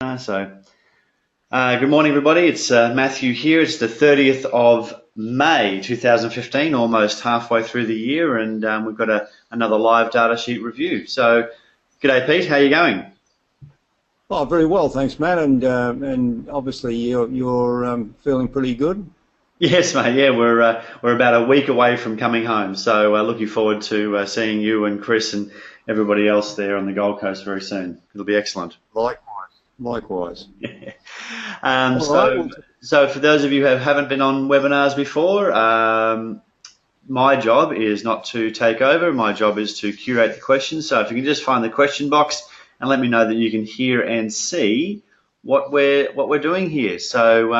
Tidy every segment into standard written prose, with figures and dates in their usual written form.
Good morning, everybody. It's Matthew here. It's the 30th of May 2015, almost halfway through the year, and we've got another live data sheet review. So, g'day, Pete. How are you going? Oh, very well, thanks, Matt. And obviously you're feeling pretty good. Yes, mate. Yeah, we're about a week away from coming home, so looking forward to seeing you and Chris and everybody else there on the Gold Coast very soon. It'll be excellent. Likewise. Likewise. Um, All right. so, Well, so for those of you who haven't been on webinars before, my job is not to take over. My job is to curate the questions. So if you can just find the question box and let me know that you can hear and see what we're doing here. So,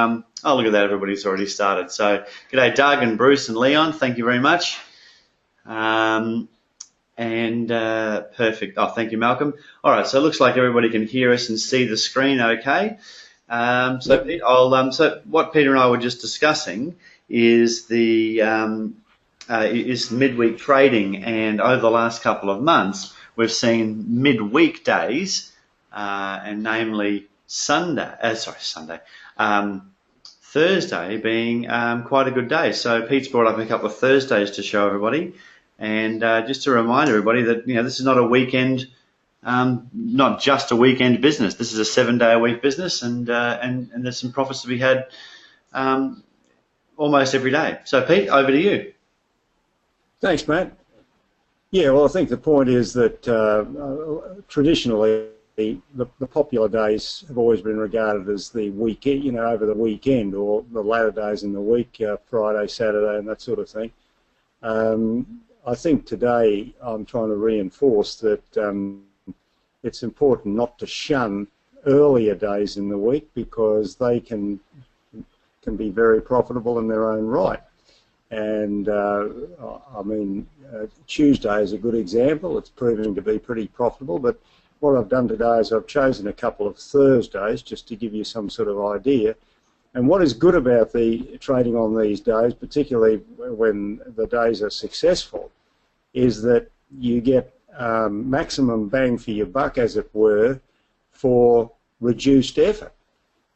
oh, look at that, everybody's already started. So, g'day, Doug and Bruce and Leon. Thank you very much. Perfect. Oh, thank you, Malcolm. All right, so it looks like everybody can hear us and see the screen okay. yep. Pete, so what Peter and I were just discussing is is midweek trading, and over the last couple of months, we've seen midweek days, and namely Thursday being quite a good day. So Pete's brought up a couple of Thursdays to show everybody. And just to remind everybody that this is not a weekend, not just a weekend business. This is a 7-day-a-week business, and there's some profits to be had almost every day. So Pete, over to you. Thanks, Matt. Yeah, well, I think the point is that traditionally the popular days have always been regarded as the weekend, over the weekend or the latter days in the week, Friday, Saturday, and that sort of thing. I think today I'm trying to reinforce that it's important not to shun earlier days in the week because they can be very profitable in their own right. And Tuesday is a good example. It's proving to be pretty profitable. But what I've done today is I've chosen a couple of Thursdays just to give you some sort of idea. And what is good about the trading on these days, particularly when the days are successful, is that you get maximum bang for your buck, as it were, for reduced effort,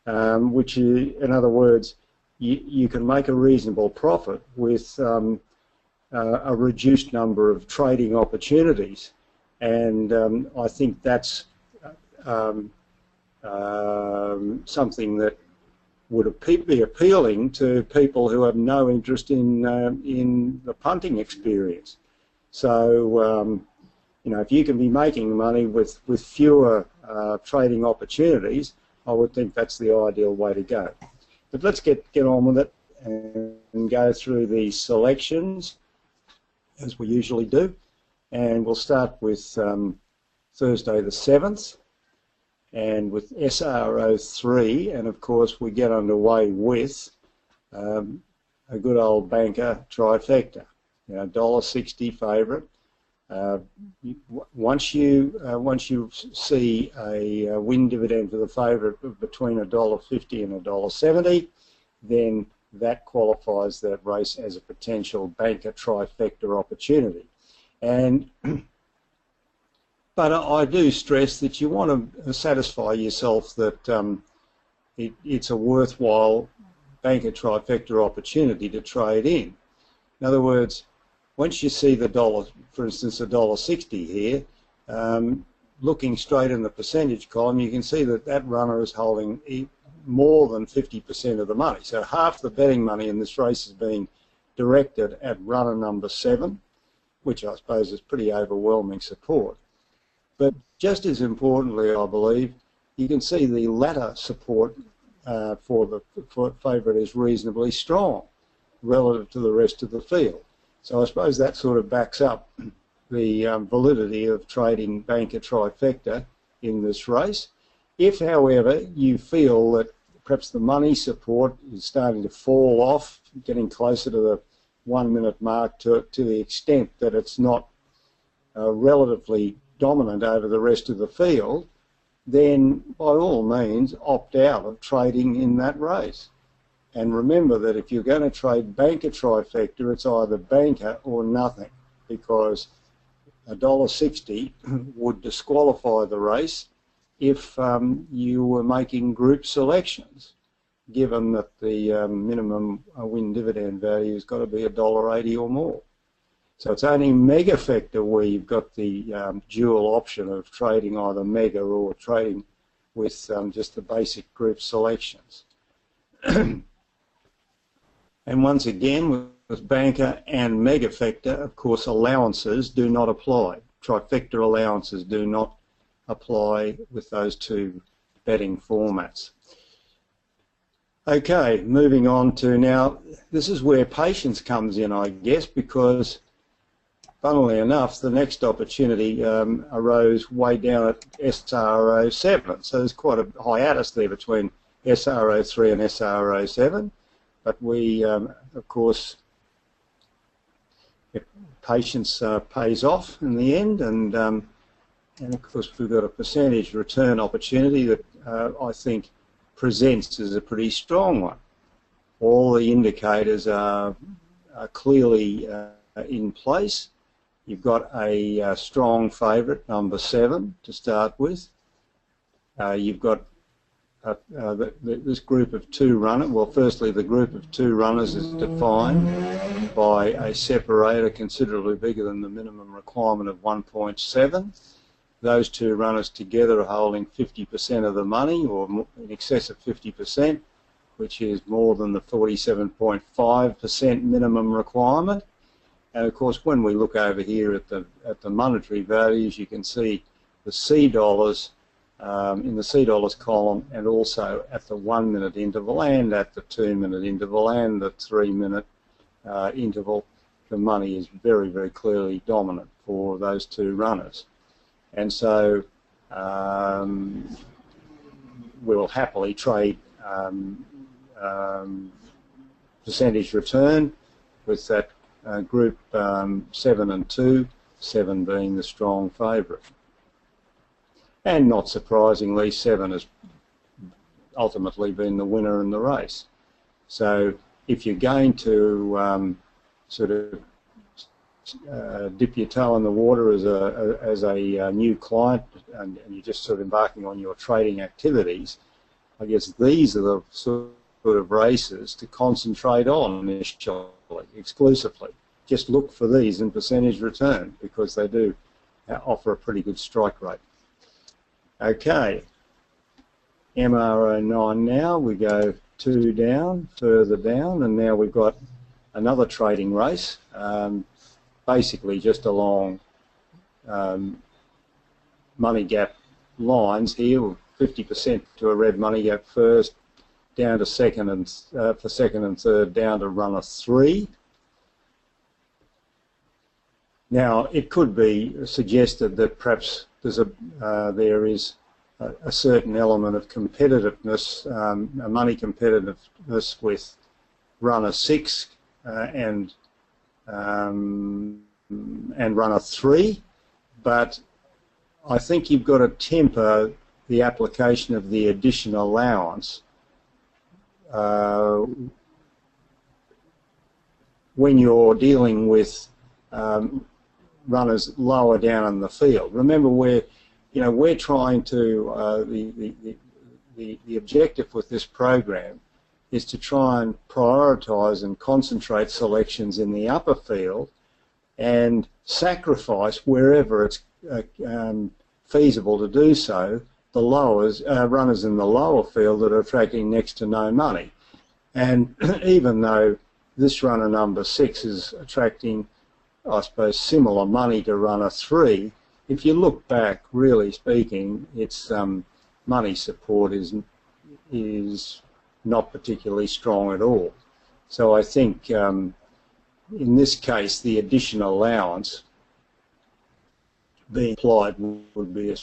which is, in other words, you can make a reasonable profit with a reduced number of trading opportunities. And I think that's something that would be appealing to people who have no interest in the punting experience. So, if you can be making money with fewer trading opportunities, I would think that's the ideal way to go. But let's get on with it and go through the selections as we usually do. And we'll start with Thursday the 7th. And with SRO3, and of course we get underway with a good old banker trifecta, $1.60 favourite. Once you see a win dividend for the favourite of between $1.50 and $1.70, then that qualifies that race as a potential banker trifecta opportunity. And but I do stress that you want to satisfy yourself that it's a worthwhile banker trifecta opportunity to trade in. In other words, once you see the dollar, for instance, $1.60 here, looking straight in the percentage column, you can see that that runner is holding more than 50% of the money. So half the betting money in this race is being directed at runner number 7, which I suppose is pretty overwhelming support. But just as importantly, I believe, you can see the latter support for the favourite is reasonably strong relative to the rest of the field. So I suppose that sort of backs up the validity of trading banker trifecta in this race. If, however, you feel that perhaps the money support is starting to fall off, getting closer to the 1-minute mark to the extent that it's not relatively dominant over the rest of the field, then by all means opt out of trading in that race. And remember that if you're going to trade banker trifecta, it's either banker or nothing, because $1.60 would disqualify the race if you were making group selections, given that the minimum win dividend value has got to be $1.80 or more. So it's only mega factor where you've got the dual option of trading either mega or trading with just the basic group selections. And once again, with banker and mega factor, of course, allowances do not apply. Trifecta allowances do not apply with those two betting formats. Okay, moving on to now, this is where patience comes in, I guess, because funnily enough, the next opportunity arose way down at SRO7. So there's quite a hiatus there between SRO3 and SRO7. But we, of course, patience pays off in the end, and of course we've got a percentage return opportunity that I think presents as a pretty strong one. All the indicators are clearly in place. You've got a strong favourite, number 7, to start with. You've got this group of 2 runners. Well, firstly, the group of 2 runners is defined by a separator considerably bigger than the minimum requirement of 1.7. Those 2 runners together are holding 50% of the money, or in excess of 50%, which is more than the 47.5% minimum requirement. And of course, when we look over here at the monetary values, you can see the C dollars in the C dollars column, and also at the 1 minute interval and at the 2 minute interval and the 3 minute interval. The money is very, very clearly dominant for those 2 runners. And so we'll happily trade percentage return with that group 7 and 2, 7 being the strong favourite. And not surprisingly, 7 has ultimately been the winner in the race. So if you're going to sort of dip your toe in the water as a new client, and you're just sort of embarking on your trading activities, I guess these are the sort of races to concentrate on initially, exclusively. Just look for these in percentage return, because they do offer a pretty good strike rate. Okay, MRO9 now, we go 2 down, further down, and now we've got another trading race, basically just along money gap lines here, 50% to a red money gap first, down to second and for second and third, down to runner 3. Now, it could be suggested that perhaps there's there is a certain element of competitiveness, money competitiveness with runner 6 and runner 3, but I think you've got to temper the application of the additional allowance when you're dealing with runners lower down in the field. Remember, we're trying to the objective with this program is to try and prioritise and concentrate selections in the upper field and sacrifice wherever it's feasible to do so the runners in the lower field that are attracting next to no money. And even though this runner number 6 is attracting, I suppose, similar money to runner 3, if you look back, really speaking, its money support is not particularly strong at all. So I think in this case the additional allowance being applied would be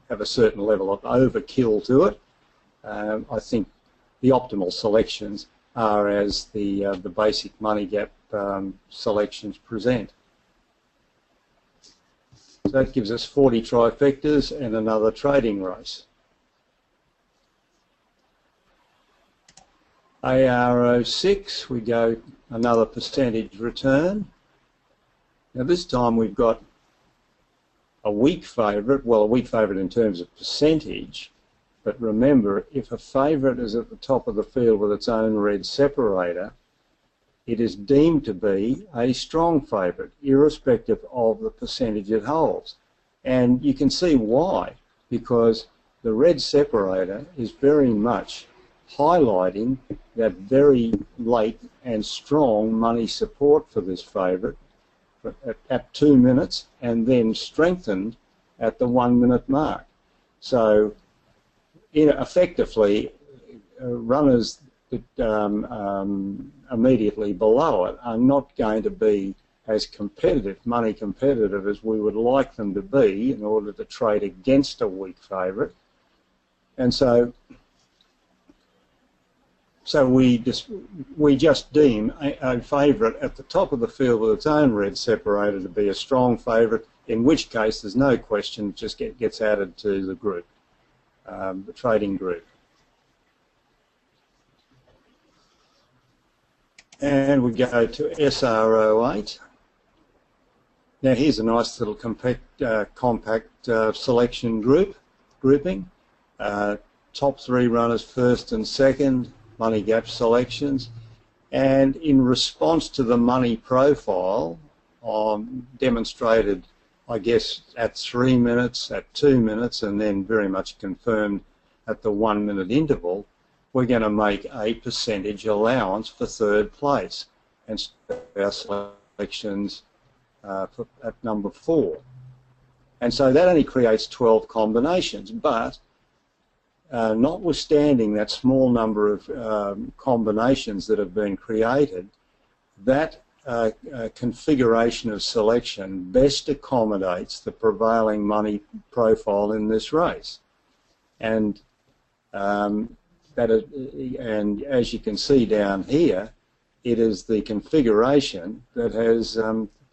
have a certain level of overkill to it. I think the optimal selections are as the basic money gap selections present. So that gives us 40 trifectas and another trading race. ARO6, we go another percentage return. Now this time we've got a weak favourite, well, a weak favourite in terms of percentage, but remember, if a favourite is at the top of the field with its own red separator, it is deemed to be a strong favourite, irrespective of the percentage it holds. And you can see why, because the red separator is very much highlighting that very late and strong money support for this favourite at 2 minutes, and then strengthened at the 1 minute mark. So effectively, runners that immediately below it are not going to be as competitive, money competitive, as we would like them to be in order to trade against a weak favourite. And so we just deem a favourite at the top of the field with its own red separator to be a strong favourite, in which case there's no question, it just gets added to the group, the trading group. And we go to SR08. Now here's a nice little compact selection grouping. Top 3 runners, first and second, money gap selections, and in response to the money profile demonstrated, I guess, at 3 minutes, at 2 minutes, and then very much confirmed at the 1 minute interval, we're going to make a percentage allowance for third place and our selections at number 4. And so that only creates 12 combinations, but notwithstanding that small number of combinations that have been created, that configuration of selection best accommodates the prevailing money profile in this race. And and as you can see down here, it is the configuration that has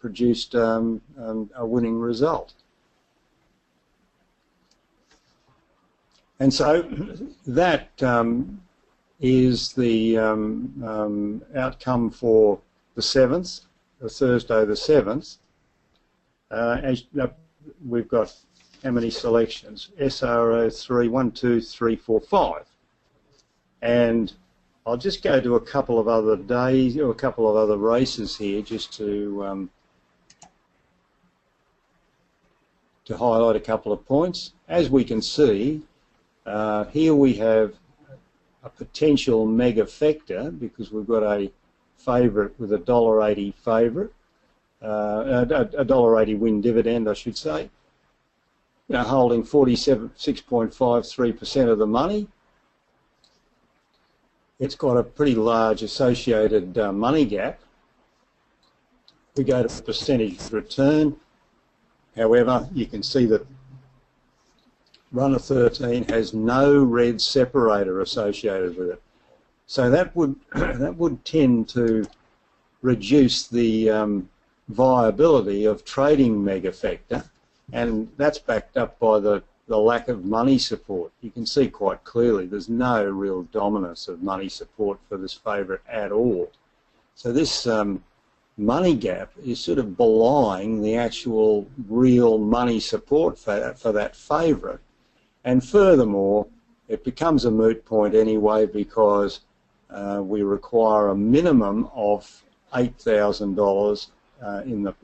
produced a winning result. And so that is the outcome for the 7th, the Thursday the 7th. We've got how many selections? SR03, 1, 2, 3, 4, 5. And I'll just go to a couple of other days, or a couple of other races here, just to highlight a couple of points. As we can see, here we have a potential mega factor, because we've got a favourite with a $1.80 favourite, a $1.80 win dividend, I should say, holding 46.53% of the money. It's got a pretty large associated money gap. We go to percentage return. However, you can see that runner 13 has no red separator associated with it. So that would tend to reduce the viability of trading mega factor, and that's backed up by the lack of money support. You can see quite clearly there's no real dominance of money support for this favourite at all. So this money gap is sort of belying the actual real money support for that favourite. And furthermore, it becomes a moot point anyway, because we require a minimum of $8,000 in the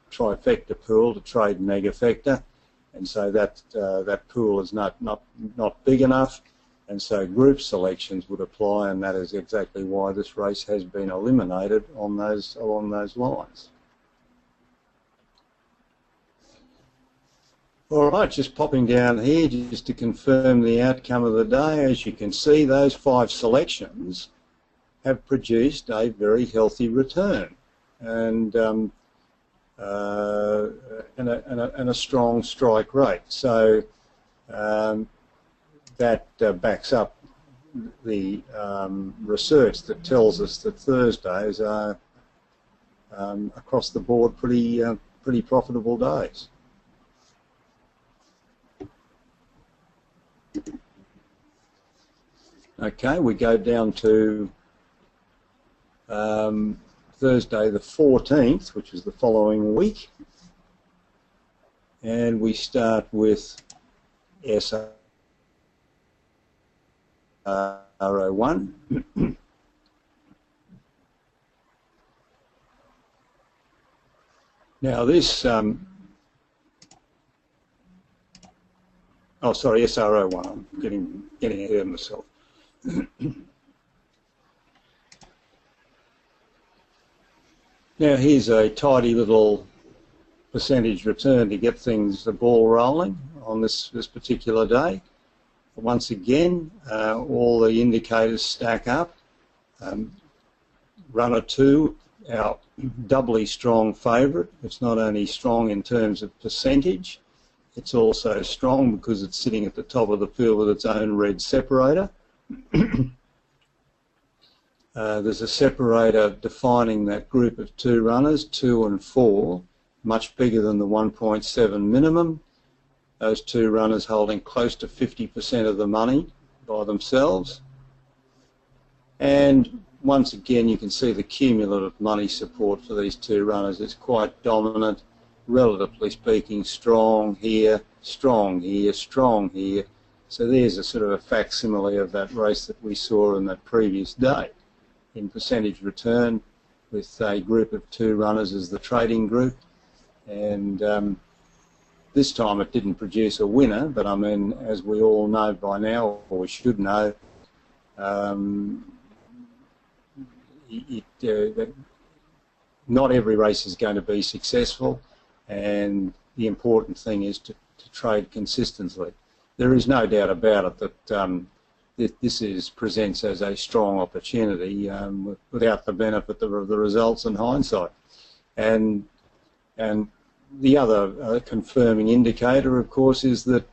trifecta pool to trade mega factor, and so that pool is not big enough, and so group selections would apply, and that is exactly why this race has been eliminated along those lines. All right, just popping down here just to confirm the outcome of the day. As you can see, those 5 selections have produced a very healthy return, and a strong strike rate. So that backs up the research that tells us that Thursdays are across the board pretty profitable days. Okay, we go down to Thursday the 14th, which is the following week. and we start with SRO1. Now this, SRO1, I'm getting ahead of myself. Now here's a tidy little percentage return to get the ball rolling on this particular day. Once again, all the indicators stack up. Runner 2, our doubly strong favourite. It's not only strong in terms of percentage, it's also strong because it's sitting at the top of the field with its own red separator. There's a separator defining that group of 2 runners, 2 and 4, much bigger than the 1.7 minimum. Those 2 runners holding close to 50% of the money by themselves. And once again, you can see the cumulative money support for these 2 runners. It's quite dominant, relatively speaking, strong here, strong here, strong here. So there's a sort of a facsimile of that race that we saw on that previous day in percentage return, with a group of 2 runners as the trading group. And this time it didn't produce a winner, but I mean, as we all know by now, or we should know, not every race is going to be successful, and the important thing is to trade consistently. There is no doubt about it that this presents as a strong opportunity without the benefit of the results in hindsight. And the other confirming indicator, of course, is that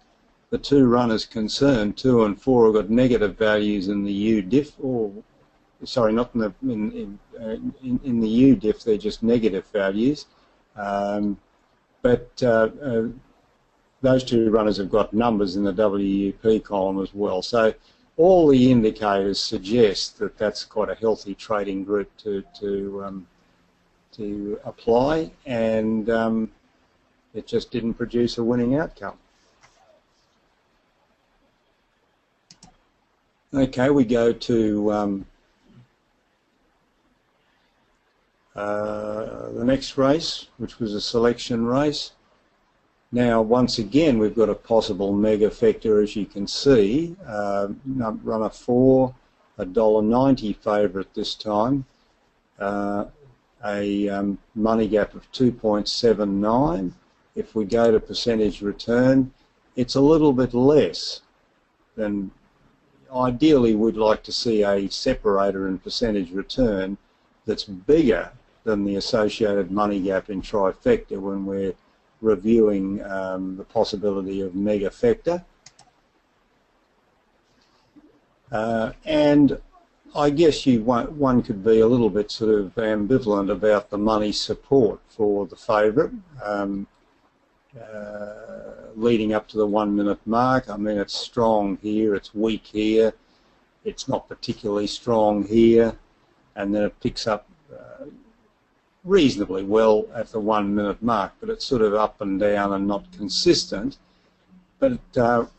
the 2 runners concerned, 2 and 4, have got negative values in the U-diff, or sorry, not in the U-diff, they're just negative values. But those 2 runners have got numbers in the WUP column as well. So all the indicators suggest that that's quite a healthy trading group to apply, and it just didn't produce a winning outcome. Okay, we go to the next race, which was a selection race. Now, once again, we've got a possible mega factor, as you can see. Runner 4, $1.90 favourite this time. A money gap of 2.79. If we go to percentage return, it's a little bit less than. Ideally, we'd like to see a separator in percentage return that's bigger than the associated money gap in trifecta when we're reviewing the possibility of mega factor. And I guess one could be a little bit sort of ambivalent about the money support for the favourite leading up to the 1 minute mark. I mean, it's strong here, it's weak here, it's not particularly strong here, and then it picks up reasonably well at the 1 minute mark, but it's sort of up and down and not consistent. But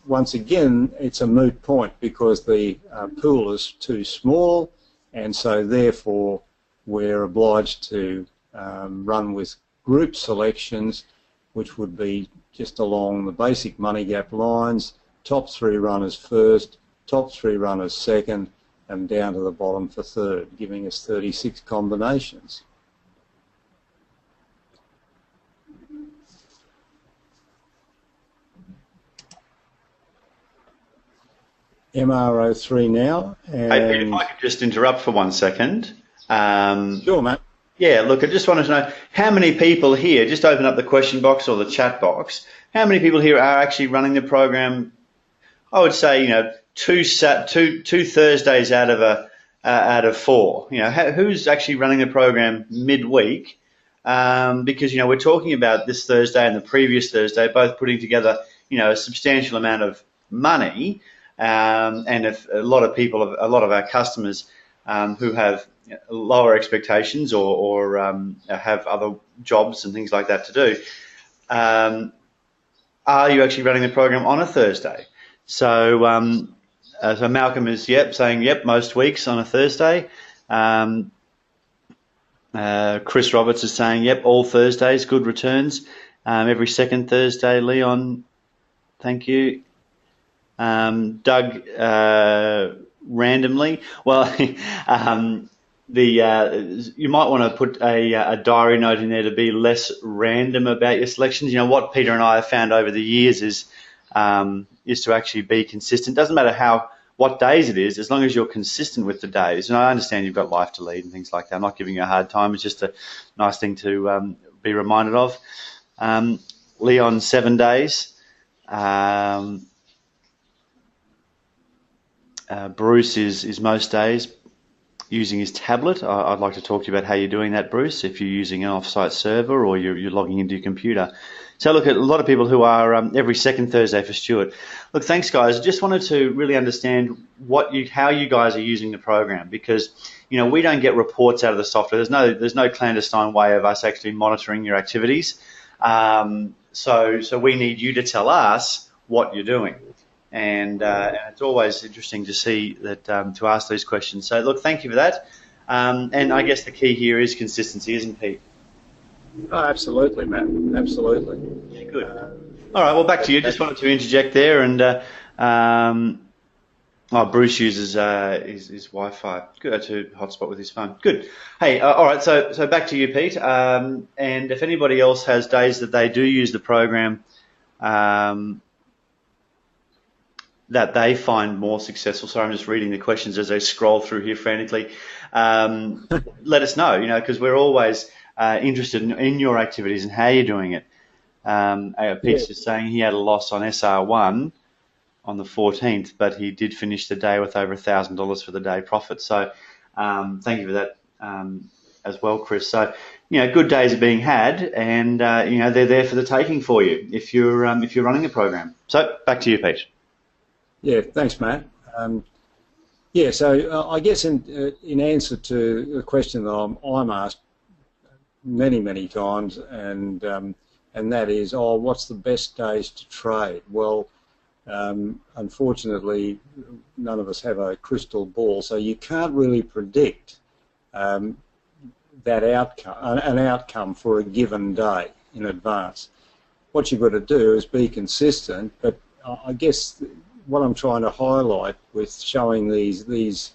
once again, it's a moot point because the pool is too small, and so therefore we're obliged to run with group selections, which would be just along the basic money gap lines, top 3 runners first, top 3 runners second, and down to the bottom for third, giving us 36 combinations. MRO3 now. And hey, Pete, if I could just interrupt for 1 second. Sure, Matt. Yeah, look, I just wanted to know how many people here, just open up the question box or the chat box, how many people here are actually running the program? I would say, you know, two Thursdays out of 4. You know, who's actually running the program midweek? Because, you know, we're talking about this Thursday and the previous Thursday, both putting together, you know, a substantial amount of money. And if a lot of people, a lot of our customers who have lower expectations or have other jobs and things like that to do, are you actually running the program on a Thursday? So, so Malcolm is saying yep most weeks on a Thursday. Chris Roberts is saying yep all Thursdays, good returns. Every second Thursday, Leon, thank you. Doug, randomly. Well, you might want to put a diary note in there to be less random about your selections. You know what Peter and I have found over the years is to actually be consistent. Doesn't matter what days it is, as long as you're consistent with the days. And I understand you've got life to lead and things like that. I'm not giving you a hard time. It's just a nice thing to be reminded of. Leon, 7 days. Bruce is most days using his tablet. I'd like to talk to you about how you're doing that, Bruce, if you're using an off-site server or you're logging into your computer. So look, at a lot of people who are every second Thursday for Stuart. Look, thanks, guys. I just wanted to really understand how you guys are using the program, because we don't get reports out of the software. There's no clandestine way of us actually monitoring your activities. So we need you to tell us what you're doing. And it's always interesting to see that, to ask these questions. So, look, thank you for that. And I guess the key here is consistency, isn't it, Pete? Oh, absolutely, Matt. Absolutely. Yeah, good. All right, well, back to you. Just wanted to interject there. And Bruce uses his Wi-Fi to hotspot with his phone. Good. Hey, all right, so back to you, Pete. And if anybody else has days that they do use the program, that they find more successful. Sorry, I'm just reading the questions as I scroll through here frantically. Let us know, because we're always interested in your activities and how you're doing it. Pete's just saying he had a loss on SR1 on the 14th, but he did finish the day with over $1,000 for the day profit. So thank you for that as well, Chris. So, good days are being had, and they're there for the taking for you if you're running the program. So back to you, Pete. Yeah, thanks, Matt. So I guess in answer to the question that I'm asked many times, and that is, what's the best days to trade? Well, unfortunately, none of us have a crystal ball, so you can't really predict an outcome for a given day in advance. What you've got to do is be consistent, but I guess what I'm trying to highlight with showing these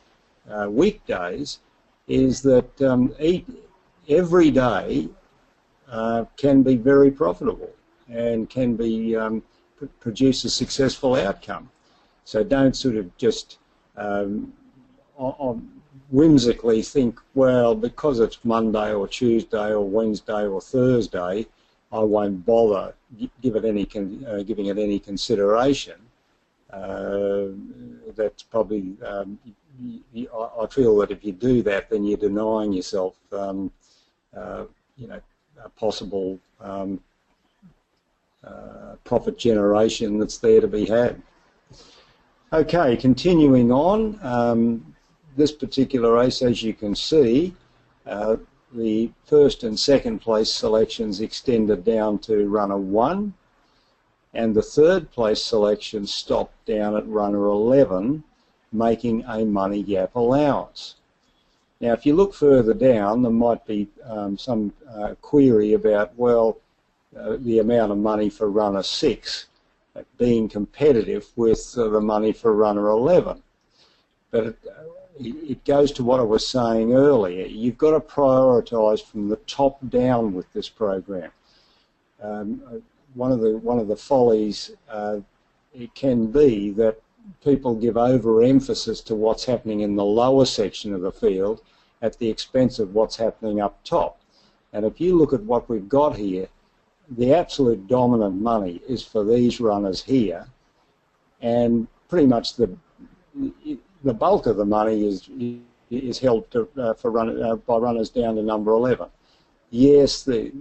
weekdays is that every day can be very profitable and can be produce a successful outcome. So don't sort of just whimsically think, well, because it's Monday or Tuesday or Wednesday or Thursday, I won't bother giving it any consideration. That's probably, I feel that if you do that, then you're denying yourself, a possible profit generation that's there to be had. Okay, continuing on, this particular race, as you can see, the first and second place selections extended down to runner 1. And the third place selection stopped down at runner 11, making a money gap allowance. Now, if you look further down, there might be some query about, well, the amount of money for runner 6 being competitive with the money for runner 11. But it goes to what I was saying earlier. You've got to prioritise from the top down with this program. One of the follies it can be that people give overemphasis to what's happening in the lower section of the field at the expense of what's happening up top. And if you look at what we've got here, the absolute dominant money is for these runners here, and pretty much the bulk of the money is held by runners down to number 11. Yes, the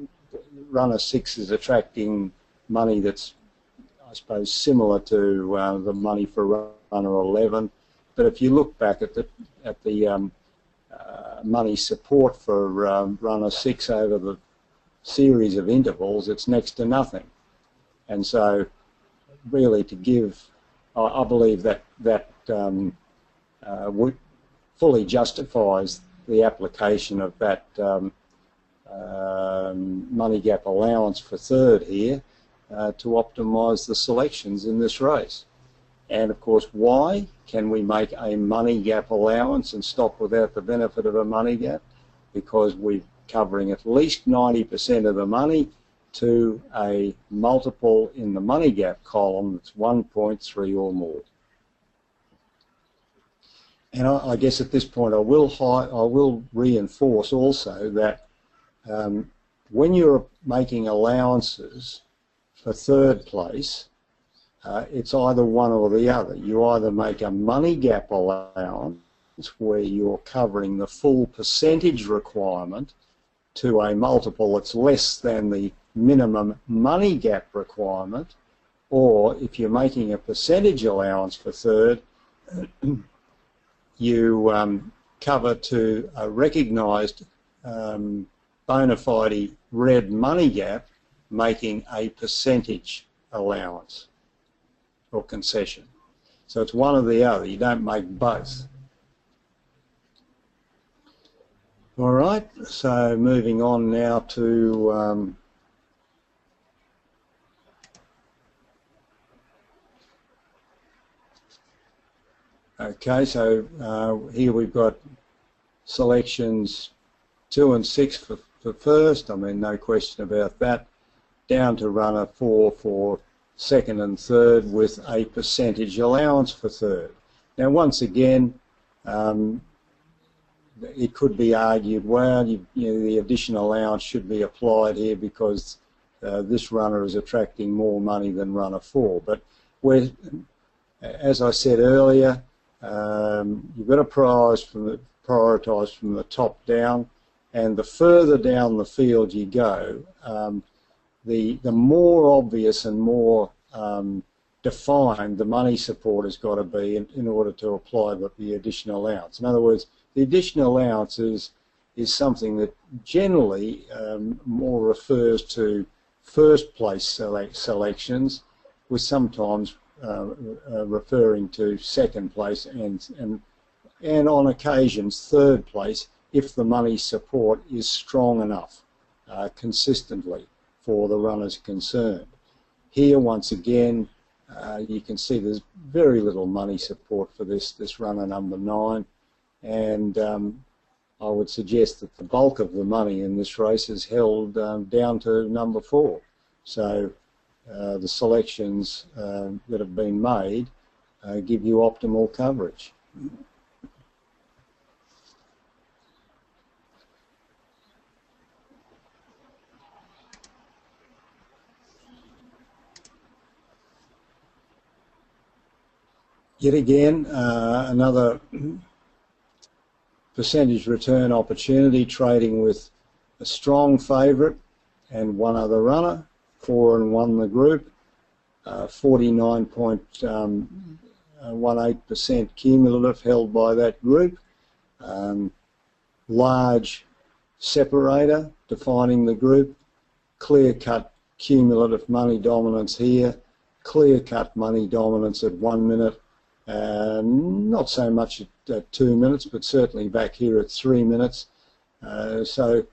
runner 6 is attracting money that's, I suppose, similar to the money for runner 11, but if you look back at the money support for runner 6 over the series of intervals, it's next to nothing. And so really to give, I believe that fully justifies the application of that money gap allowance for third here to optimise the selections in this race. And of course, why can we make a money gap allowance and stop without the benefit of a money gap? Because we're covering at least 90% of the money to a multiple in the money gap column that's 1.3 or more. And I guess at this point I will reinforce also that when you're making allowances for third place, it's either one or the other. You either make a money gap allowance where you're covering the full percentage requirement to a multiple that's less than the minimum money gap requirement, or if you're making a percentage allowance for third, you cover to a recognised bona fide red money gap, making a percentage allowance or concession. So it's one or the other. You don't make both. All right, so moving on now to okay, so here we've got selections 2 and 6 for first, I mean no question about that, down to runner 4 for second and third with a percentage allowance for third. Now once again, it could be argued, well, the additional allowance should be applied here because this runner is attracting more money than runner 4. But as I said earlier, you've got to prioritise from the top down, and the further down the field you go, the more obvious and more defined the money support has got to be in order to apply the additional allowance. In other words, the additional allowance is something that generally more refers to first place selections, with sometimes referring to second place and on occasions third place if the money support is strong enough consistently for the runners concerned. Here once again you can see there's very little money support for this runner number 9, and I would suggest that the bulk of the money in this race is held down to number 4. So the selections that have been made give you optimal coverage. Yet again, another percentage return opportunity, trading with a strong favourite and one other runner, 4 and 1 the group, 49.18% cumulative held by that group, large separator defining the group, clear-cut cumulative money dominance here, clear-cut money dominance at 1 minute, not so much at 2 minutes, but certainly back here at 3 minutes. So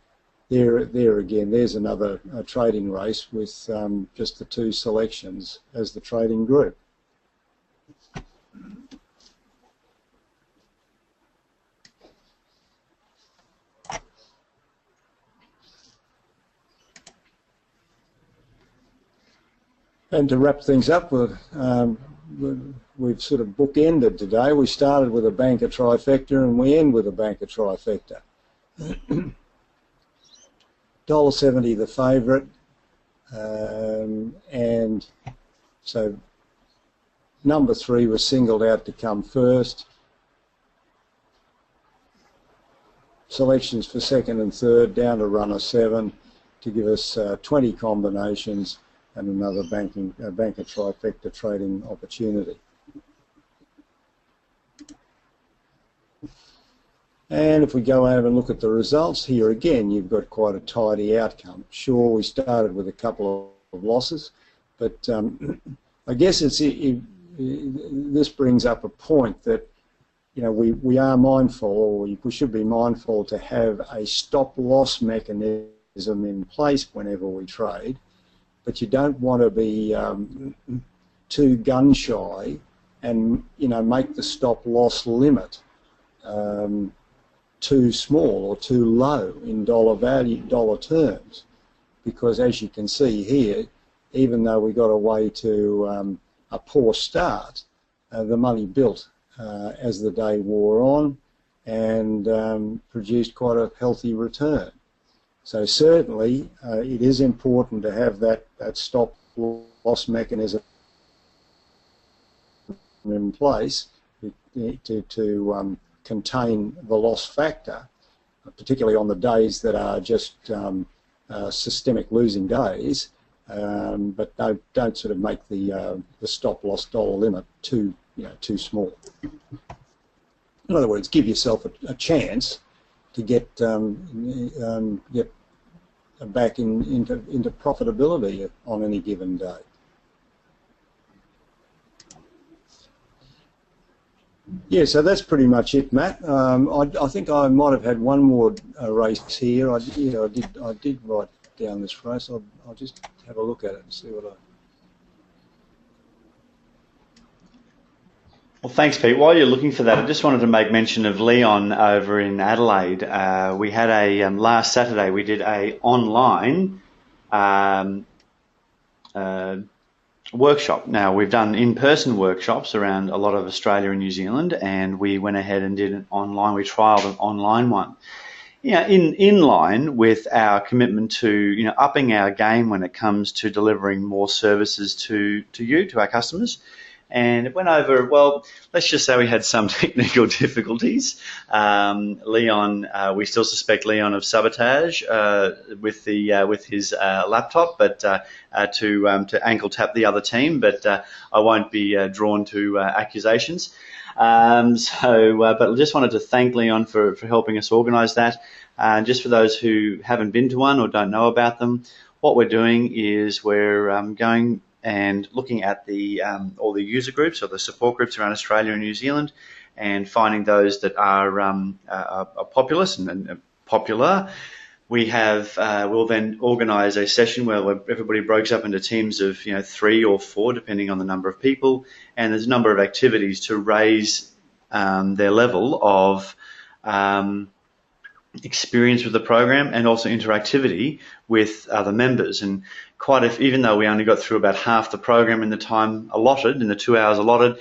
there again, there's another trading race with just the 2 selections as the trading group. And to wrap things up, we've sort of bookended today. We started with a banker trifecta and we end with a banker trifecta. $1.70 the favourite, and so number 3 was singled out to come first. Selections for second and third down to runner 7 to give us 20 combinations and another banker trifecta trading opportunity. And if we go over and look at the results, here again you've got quite a tidy outcome. Sure, we started with a couple of losses, but I guess this brings up a point that, you know, we are mindful, or we should be mindful to have a stop-loss mechanism in place whenever we trade, but you don't want to be too gun-shy and, you know, make the stop-loss limit too small or too low in dollar terms, because as you can see here, even though we got away to a poor start, the money built as the day wore on and produced quite a healthy return. So certainly it is important to have that stop loss mechanism in place to contain the loss factor, particularly on the days that are just systemic losing days, but don't sort of make the stop loss dollar limit too small. In other words, give yourself a chance to get back into profitability on any given day. Yeah, so that's pretty much it, Matt. I think I might have had one more race here. I did write down this race. I'll just have a look at it and see what I... Well, thanks, Pete. While you're looking for that, I just wanted to make mention of Leon over in Adelaide. We had last Saturday, we did a online workshop. Now, we've done in-person workshops around a lot of Australia and New Zealand, and we went ahead and did an online, we trialled an online one. Yeah, in line with our commitment to, upping our game when it comes to delivering more services to our customers. And it went over, well, let's just say we had some technical difficulties. Leon, we still suspect Leon of sabotage with his laptop, but to ankle tap the other team. But I won't be drawn to accusations. But I just wanted to thank Leon for helping us organise that. Just for those who haven't been to one or don't know about them, what we're doing is we're going and looking at all the user groups or the support groups around Australia and New Zealand, and finding those that are populous and popular. We'll then organise a session where everybody breaks up into teams of 3 or 4, depending on the number of people, and there's a number of activities to raise their level of experience with the program and also interactivity with other members. And even though we only got through about half the program in the time allotted, in the 2 hours allotted,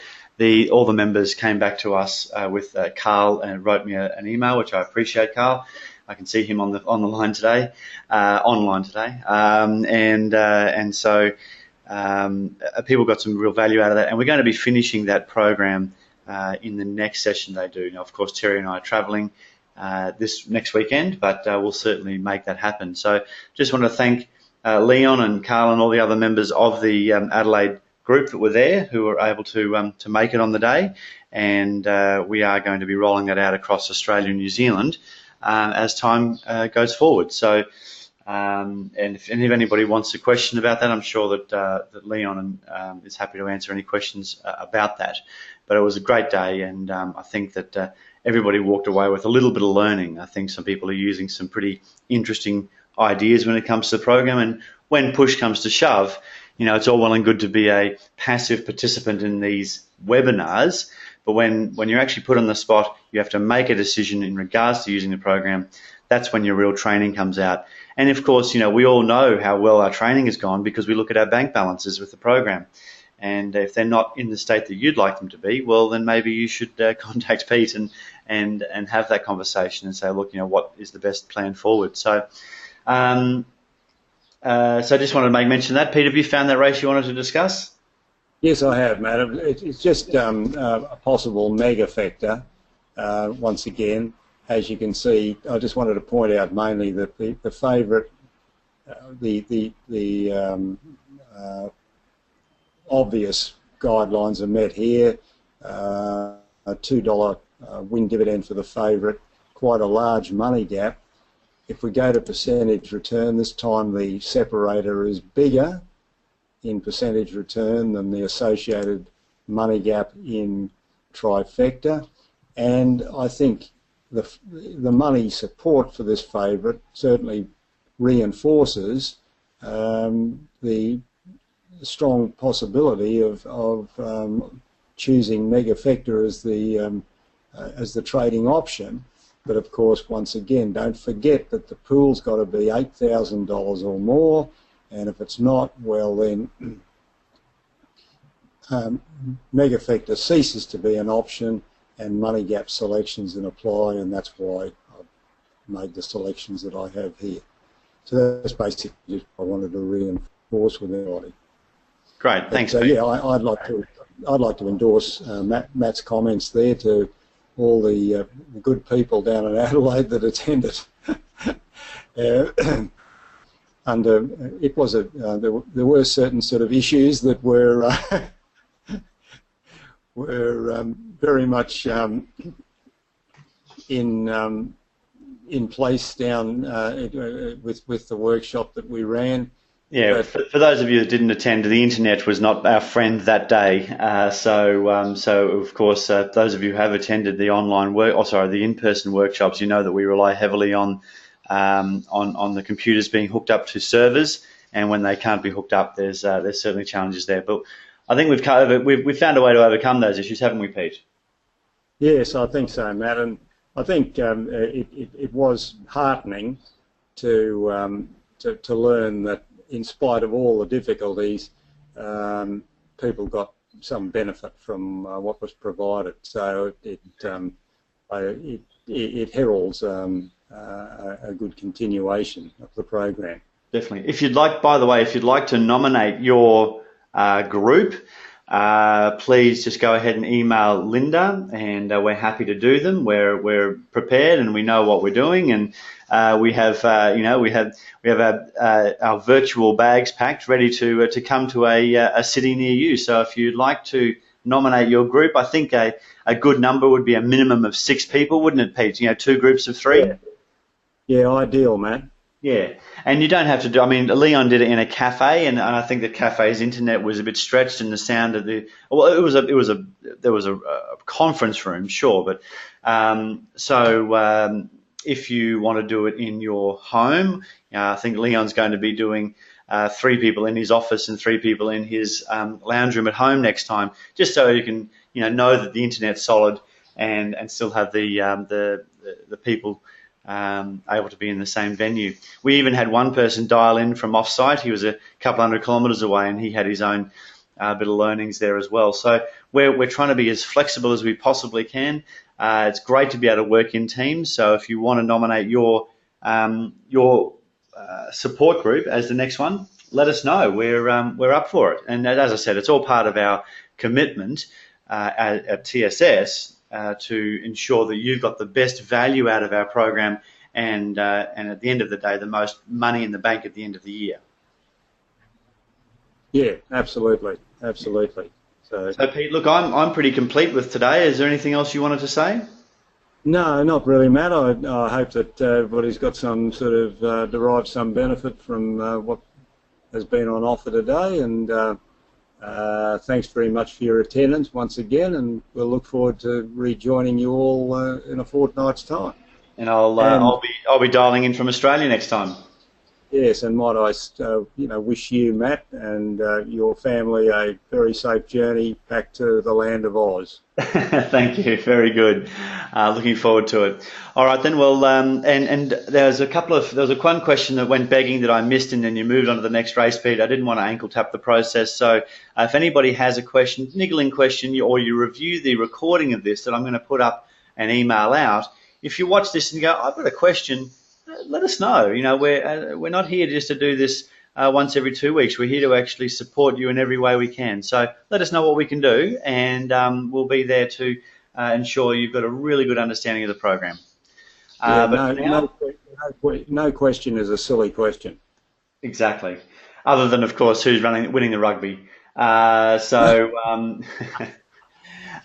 all the members came back to us with Carl and wrote me an email, which I appreciate, Carl. I can see him on the line today, online today, and so people got some real value out of that. And we're going to be finishing that program in the next session they do. Now, of course, Terry and I are travelling this next weekend, but we'll certainly make that happen. So just want to thank Leon and Carl and all the other members of the Adelaide group that were there, who were able to make it on the day, and we are going to be rolling that out across Australia and New Zealand as time goes forward. So, and if anybody wants a question about that, I'm sure that Leon is happy to answer any questions about that. But it was a great day, and I think that everybody walked away with a little bit of learning. I think some people are using some pretty interesting ideas when it comes to the program, and when push comes to shove, it's all well and good to be a passive participant in these webinars, but when you're actually put on the spot, you have to make a decision in regards to using the program. That's when your real training comes out. And of course, we all know how well our training has gone because we look at our bank balances with the program. And if they're not in the state that you'd like them to be, well, then maybe you should contact Pete and have that conversation and say, look, what is the best plan forward? So, so I just wanted to make mention of that. Pete, have you found that race you wanted to discuss? Yes, I have, Matt. It's just a possible mega factor. Once again, as you can see, I just wanted to point out mainly that the favourite, obvious guidelines are met here. A $2 win dividend for the favourite, quite a large money gap. If we go to percentage return, this time the separator is bigger in percentage return than the associated money gap in trifecta. And I think the money support for this favourite certainly reinforces the strong possibility of choosing megafecta as the trading option. But of course, once again, don't forget that the pool's got to be $8,000 or more, and if it's not, well then megafecta ceases to be an option and money gap selections then apply, and that's why I've made the selections that I have here. So that's basically just what I wanted to reinforce with everybody. Great, thanks. So yeah, I'd like to endorse Matt's comments there to all the good people down in Adelaide that attended. There were certain sort of issues that were very much in place down with the workshop that we ran. Yeah, for those of you that didn't attend, the internet was not our friend that day. So of course, those of you who have attended the the in-person workshops, you know that we rely heavily on the computers being hooked up to servers, and when they can't be hooked up, there's certainly challenges there. But I think we've found a way to overcome those issues, haven't we, Pete? Yes, I think so, Matt, and I think it was heartening to learn that, in spite of all the difficulties, people got some benefit from what was provided. So it heralds a good continuation of the program. Definitely. If you'd like, by the way, if you'd like to nominate your group, please just go ahead and email Linda, and we're happy to do them. We're prepared and we know what we're doing, and we have our virtual bags packed, ready to come to a city near you. So if you'd like to nominate your group, I think a good number would be a minimum of 6 people, wouldn't it, Pete? 2 groups of 3. Yeah, ideal, Matt. Yeah, and you don't have to do. I mean, Leon did it in a cafe, and I think the cafe's internet was a bit stretched, and the sound of there was a conference room, sure, but if you want to do it in your home, I think Leon's going to be doing 3 people in his office and 3 people in his lounge room at home next time, just so you can know that the internet's solid and still have the people able to be in the same venue. We even had one person dial in from off-site. He was a couple hundred kilometres away, and he had his own bit of learnings there as well. So we're trying to be as flexible as we possibly can. It's great to be able to work in teams. So if you want to nominate your support group as the next one, let us know. We're up for it. And as I said, it's all part of our commitment at TSS to ensure that you've got the best value out of our program, and at the end of the day, the most money in the bank at the end of the year. Yeah, absolutely. So Pete, look, I'm pretty complete with today. Is there anything else you wanted to say? No, not really, Matt. I hope that everybody's got some sort of derived some benefit from what has been on offer today, and thanks very much for your attendance once again, and we'll look forward to rejoining you all in a fortnight's time. And I'll be dialing in from Australia next time. Yes, and might I wish you, Matt, and your family a very safe journey back to the land of Oz. Thank you. Very good. Looking forward to it. All right then. Well, and there was one question that went begging that I missed, and then you moved on to the next race, Pete. I didn't want to ankle tap the process. So if anybody has a question, niggling question, or you review the recording of this, that I'm going to put up an email out. If you watch this and go, I've got a question, let us know. We're not here just to do this once every 2 weeks. We're here to actually support you in every way we can. So let us know what we can do, and we'll be there to ensure you've got a really good understanding of the program. No question is a silly question. Exactly. Other than, of course, who's winning the rugby.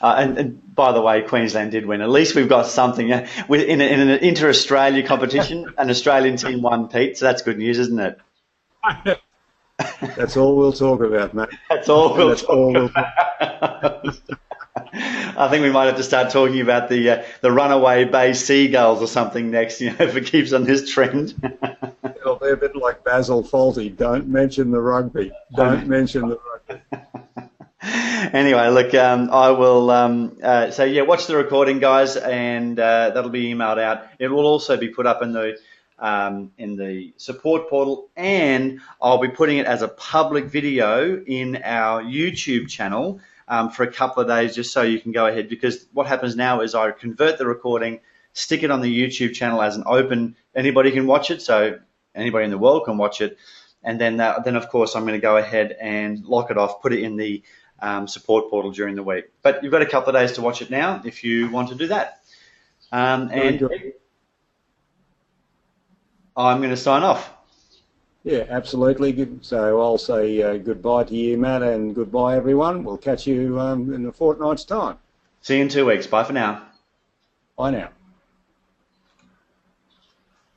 And by the way, Queensland did win. At least we've got something. In an inter-Australia competition, an Australian team won, Pete, so that's good news, isn't it? That's all we'll talk about, mate. That's all we'll That's talk all we'll about. I think we might have to start talking about the runaway bay seagulls or something next, if it keeps on this trend. It'll be a bit like Basil Fawlty. Don't mention the rugby. Don't mention the rugby. Anyway, look, I will. So yeah, watch the recording, guys, and that'll be emailed out. It will also be put up in the support portal, and I'll be putting it as a public video in our YouTube channel for a couple of days, just so you can go ahead. Because what happens now is I convert the recording, stick it on the YouTube channel as an open. Anybody can watch it, so anybody in the world can watch it. And then of course, I'm going to go ahead and lock it off, put it in the support portal during the week. But you've got a couple of days to watch it now if you want to do that. And I'm going to sign off. Yeah, absolutely. So I'll say goodbye to you, Matt, and goodbye, everyone. We'll catch you in a fortnight's time. See you in 2 weeks. Bye for now. Bye now.